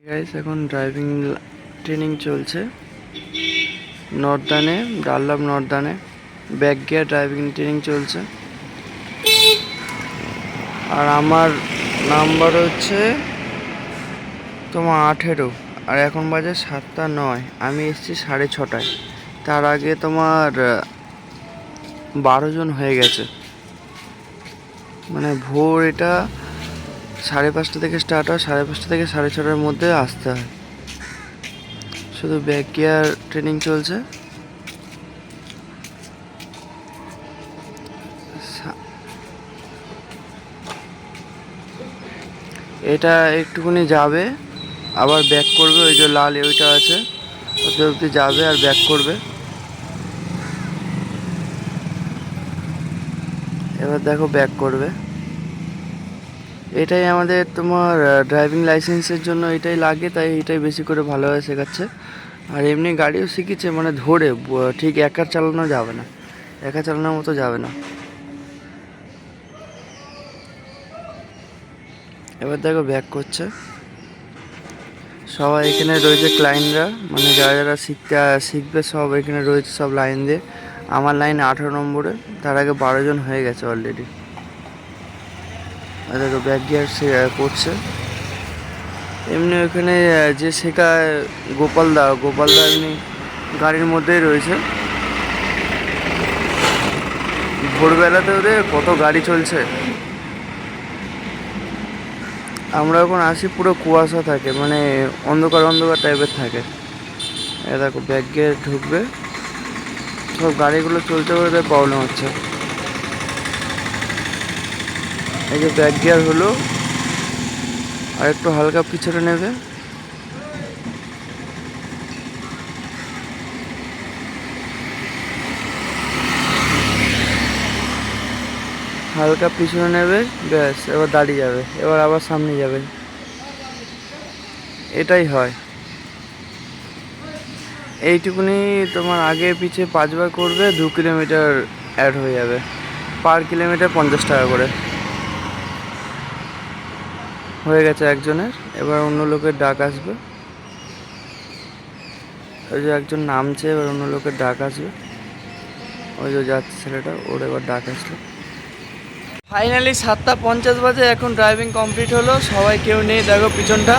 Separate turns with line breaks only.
Guys এখন driving training চলছে নর্দানে, ডানলপ নর্দানে ব্যাক গিয়ার ড্রাইভিং ট্রেনিং চলছে। আর আমার নাম্বার হচ্ছে তোমার 18, আর এখন বাজে 7:09। আমি এসেছি 6:30টায়। তার আগে তোমার 12 জন হয়ে গেছে। মানে ভোর এটা 5:30 থেকে স্টার্ট হয়, 5:30 থেকে 6:30টার মধ্যে আসতে হয়। শুধু ব্যাক গিয়ার ট্রেনিং চলছে। এটা একটুখানি যাবে, আবার ব্যাক করবে। ওই যে লাল ওইটা আছে, ওটা অব্দি যাবে আর ব্যাক করবে। এবার দেখো ব্যাক করবে। এটাই আমাদের তোমার ড্রাইভিং লাইসেন্সের জন্য এটাই লাগে, তাই এটাই বেশি করে ভালোভাবে শেখাচ্ছে। আর এমনি গাড়িও শিখেছে, মানে ধরে ঠিক একা চালানো যাবে না, একা চালানোর মতো যাবে না। এবার দেখো ব্যাক করছে। সবাই এখানে রয়েছে ক্লায়েন্টরা, মানে যারা যারা শিখবে সব এখানে রয়েছে, সব লাইন দিয়ে। আমার লাইন 18 নম্বরে। তার আগে 12 জন হয়ে গেছে অলরেডি। দেখো ব্যাক গিয়ার সে করছে। এমনি ওখানে যে শেখায় গোপালদা এমনি গাড়ির মধ্যেই রয়েছে। ভোরবেলাতে ওদের কত গাড়ি চলছে। আমরা এখন আসি, পুরো কুয়াশা থাকে, মানে অন্ধকার অন্ধকার টাইপের থাকে। এ দেখো ব্যাক গিয়ার ঢুকবে, সব গাড়িগুলো চলতে ওদের প্রবলেম হচ্ছে। এই যে ব্যাক গিয়ার হলো, আর একটু হালকা পিছনে নেবে। হালকা পিছনে নেবে, ব্যাস এবার দাঁড়িয়ে যাবে, এবার আবার সামনে যাবে। এটাই হয়। এইটুকুনি তোমার আগে পিছে 5বার করবে, 2 কিলোমিটার অ্যাড হয়ে যাবে। পার কিলোমিটার 50 টাকা করে হয়ে গেছে একজনের। এবার অন্য লোকের ডাক আসবে। ওই যে একজন নামছে, এবার অন্য লোকের ডাক আসবে। ওই যে যাচ্ছে ছেলেটা, ওর এবার ডাক আসলো। ফাইনালি 7:50 বাজে, এখন ড্রাইভিং কমপ্লিট হলো। সবাই কেউ নেই, দেখো পিছনটা।